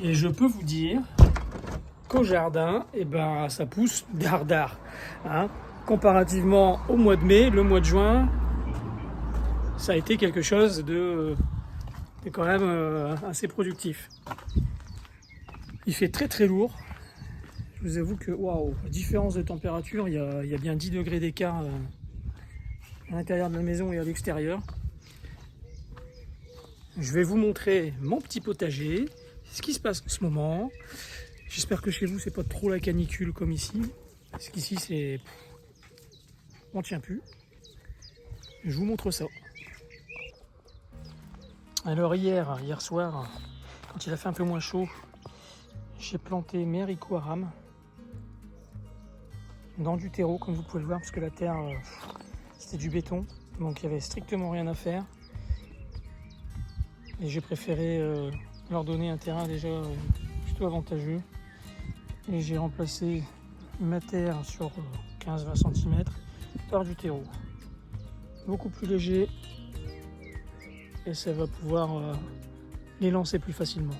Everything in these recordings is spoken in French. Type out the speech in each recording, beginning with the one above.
Et je peux vous dire qu'au jardin, eh ben, ça pousse dardard. Hein. Comparativement au mois de mai, le mois de juin, ça a été quelque chose de quand même assez productif. Il fait très très lourd. Je vous avoue que, waouh, différence de température, il y a bien 10 degrés d'écart à l'intérieur de la maison et à l'extérieur. Je vais vous montrer mon petit potager, ce qui se passe en ce moment. J'espère que chez vous, c'est pas trop la canicule comme ici. Parce qu'ici, c'est... on tient plus. Je vous montre ça. Alors hier soir, quand il a fait un peu moins chaud, j'ai planté mes haricots à rames dans du terreau, comme vous pouvez le voir, parce que la terre, c'était du béton, donc il n'y avait strictement rien à faire. Et j'ai préféré leur donner un terrain déjà plutôt avantageux. Et j'ai remplacé ma terre sur 15-20 cm par du terreau. Beaucoup plus léger et ça va pouvoir les lancer plus facilement.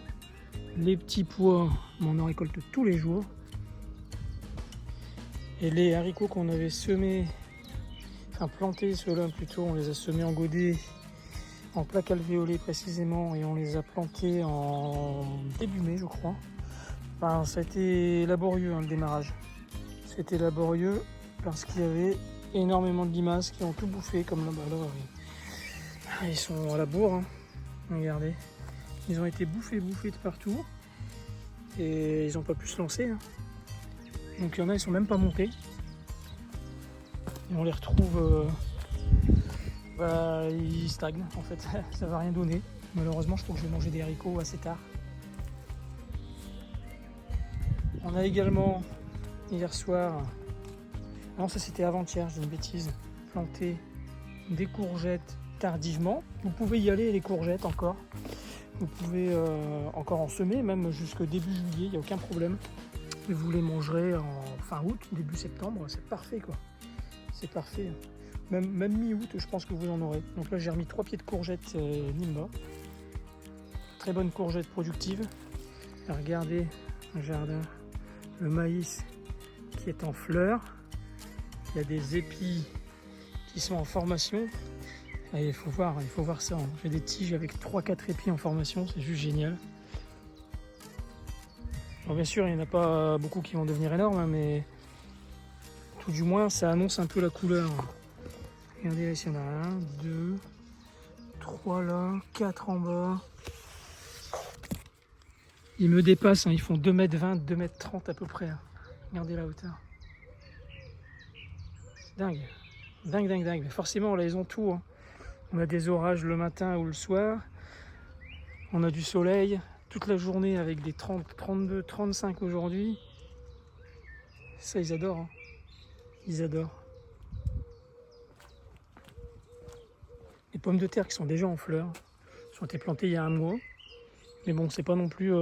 Les petits pois, on en récolte tous les jours. Et les haricots qu'on avait semés, enfin plantés, ceux-là plutôt, on les a semés en godet, en plaque alvéolée précisément, et on les a plantés en début mai, je crois. Enfin, ça a été laborieux le démarrage. C'était laborieux parce qu'il y avait énormément de limaces qui ont tout bouffé, comme là-bas. Ils sont à la bourre, hein. Regardez. Ils ont été bouffés de partout et ils n'ont pas pu se lancer. Hein. Donc il y en a, ils sont même pas montés. Et on les retrouve, ils stagnent en fait. Ça va rien donner. Malheureusement, je trouve que je vais manger des haricots assez tard. On a également hier soir, non ça c'était avant-hier, j'ai une bêtise, planté des courgettes tardivement. Vous pouvez y aller les courgettes encore. Vous pouvez encore en semer, même jusqu'au début juillet, il n'y a aucun problème. Et vous les mangerez en fin août, début septembre, c'est parfait quoi. C'est parfait. Même mi-août, je pense que vous en aurez. Donc là j'ai remis 3 pieds de courgettes Nimba. Très bonne courgette productive. Regardez le jardin. Le maïs qui est en fleurs, il y a des épis qui sont en formation. Et il faut voir ça. Hein. J'ai des tiges avec 3-4 épis en formation, c'est juste génial. Alors bien sûr, il n'y en a pas beaucoup qui vont devenir énormes, hein, mais tout du moins, ça annonce un peu la couleur. Regardez là, ici, il y en a 1, 2, 3 là, 4 en bas. Ils me dépassent, hein, ils font 2,20 m, 2,30 m à peu près. Hein. Regardez la hauteur. C'est dingue. Dingue. Mais forcément, là, ils ont tout. Hein. On a des orages le matin ou le soir. On a du soleil toute la journée avec des 30, 32, 35 aujourd'hui. Ça, ils adorent. Hein. Ils adorent. Les pommes de terre qui sont déjà en fleurs. Elles ont été plantées il y a un mois. Mais bon, c'est pas non plus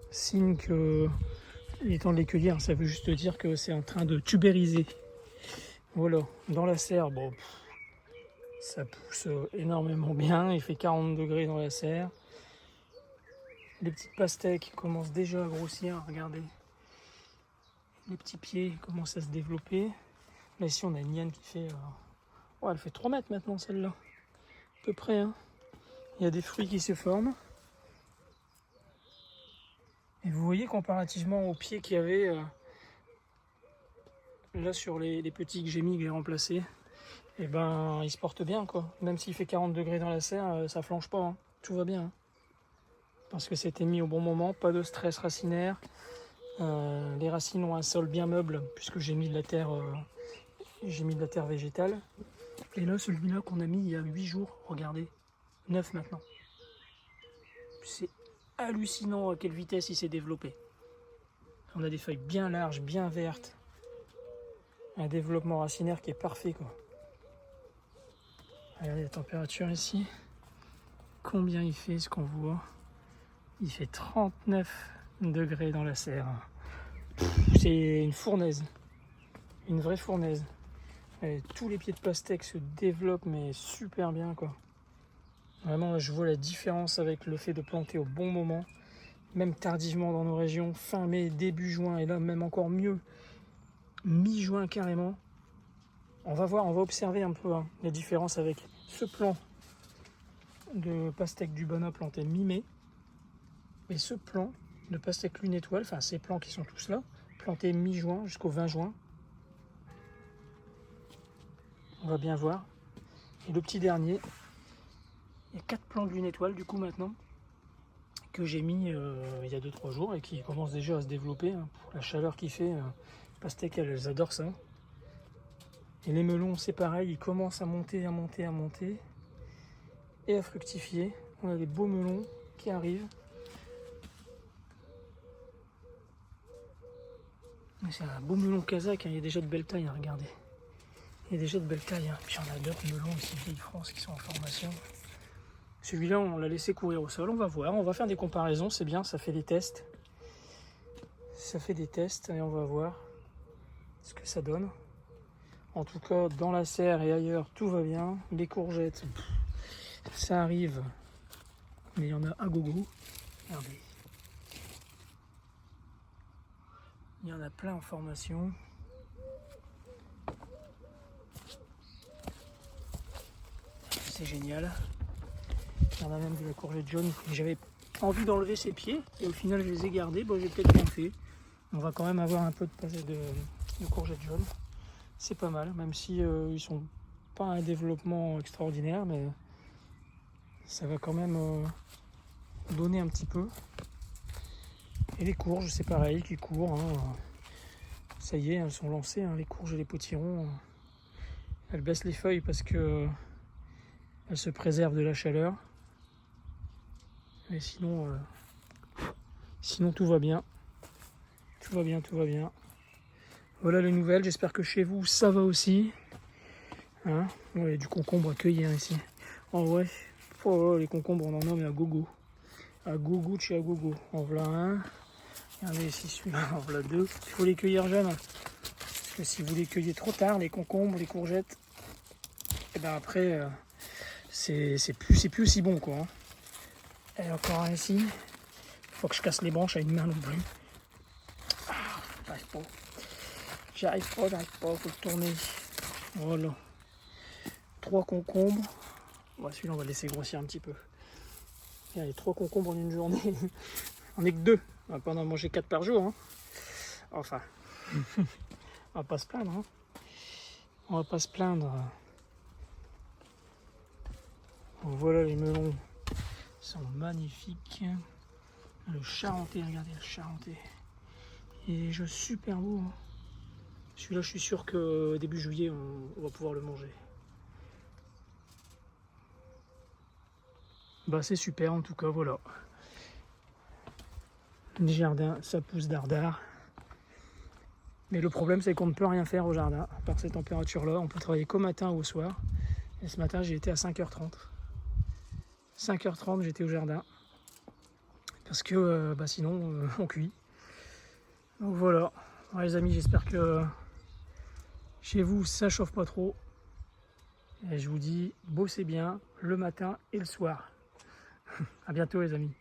signe qu'il est temps de les cueillir. Ça veut juste dire que c'est en train de tubériser. Voilà, dans la serre, bon, ça pousse énormément bien. Il fait 40 degrés dans la serre. Les petites pastèques commencent déjà à grossir, regardez. Les petits pieds commencent à se développer. Là, ici, on a une liane qui fait... elle fait 3 mètres maintenant, celle-là. À peu près, hein. Il y a des fruits qui se forment. Et vous voyez, comparativement aux pieds qu'il y avait... là, sur les petits que j'ai mis, que j'ai remplacés, et ben, ils se portent bien, quoi. Même s'il fait 40 degrés dans la serre, ça flanche pas, hein. Tout va bien, hein. Parce que c'était mis au bon moment, pas de stress racinaire. Les racines ont un sol bien meuble puisque j'ai mis de la terre végétale. Et là, celui-là qu'on a mis il y a 8 jours, regardez, 9 maintenant. C'est hallucinant à quelle vitesse il s'est développé. On a des feuilles bien larges, bien vertes. Un développement racinaire qui est parfait, quoi. Regardez la température ici. Combien il fait, ce qu'on voit. Il fait 39 degrés dans la serre. C'est une fournaise. Une vraie fournaise. Et tous les pieds de pastèque se développent, mais super bien, quoi. Vraiment, là, je vois la différence avec le fait de planter au bon moment même tardivement dans nos régions, fin mai, début juin, et là même encore mieux, mi-juin carrément. On va voir, on va observer un peu la différence avec ce plan de pastèque du Bana planté mi-mai et ce plan de pastèque lune étoile, enfin ces plants qui sont tous là, plantés mi-juin jusqu'au 20 juin. On va bien voir. Et le petit dernier, il y a 4 plants de lune étoile du coup maintenant, que j'ai mis il y a 2-3 jours et qui commencent déjà à se développer. Pour la chaleur qu'il fait, pastèques, elles adorent ça. Et les melons, c'est pareil, ils commencent à monter, à monter, à monter et à fructifier. On a des beaux melons qui arrivent. C'est un beau melon kazakh, il y a déjà de belles tailles, regardez. Il y a déjà de belles tailles. Puis on a d'autres melons ici, Vieille France, qui sont en formation. Celui-là, on l'a laissé courir au sol. On va voir, on va faire des comparaisons, c'est bien, ça fait des tests. Ça fait des tests et on va voir ce que ça donne. En tout cas, dans la serre et ailleurs, tout va bien. Les courgettes, ça arrive, mais il y en a à gogo. Regardez. Il y en a plein en formation. C'est génial. Il y en a même de la courgette jaune. J'avais envie d'enlever ses pieds et au final je les ai gardés. Bon, j'ai peut-être bien fait. On va quand même avoir un peu de courgette jaune. C'est pas mal, même si ils sont pas un développement extraordinaire, mais ça va quand même donner un petit peu. Et les courges, c'est pareil, qui courent. Ça y est, elles sont lancées, les courges et les potirons. Elles baissent les feuilles parce que elles se préservent de la chaleur. Mais sinon, sinon tout va bien. Tout va bien, tout va bien. Voilà les nouvelles, j'espère que chez vous ça va aussi. Ouais, il y a du concombre à cueillir ici. Oh ouais, oh, les concombres on en a mais à gogo. À gogo de chez à gogo. En voilà un. Regardez ici celui-là, en voilà deux. Il faut les cueillir jeunes. Parce que si vous les cueillez trop tard, les concombres, les courgettes, et ben après c'est plus aussi bon quoi. Et encore un ici. Faut que je casse les branches à une main non plus. J'arrive pas, faut le tourner. Voilà. 3 concombres. Bon, celui-là on va le laisser grossir un petit peu. Il y a 3 concombres en une journée. On est que 2. On va pas en manger 4 par jour. Enfin. On va pas se plaindre. On va pas se plaindre. Voilà les melons. Ils sont magnifiques. Le charentais, regardez le charentais. Il est déjà super beau. Celui-là, je suis sûr que début juillet, on va pouvoir le manger. Bah, c'est super, en tout cas, voilà. Les jardins, ça pousse dardard. Mais le problème, c'est qu'on ne peut rien faire au jardin. Par ces températures-là, on peut travailler qu'au matin ou au soir. Et ce matin, j'ai été à 5h30. 5h30, j'étais au jardin. Parce que sinon, on cuit. Donc voilà. Alors, les amis, j'espère que chez vous, ça chauffe pas trop. Et je vous dis, bossez bien le matin et le soir. À bientôt les amis.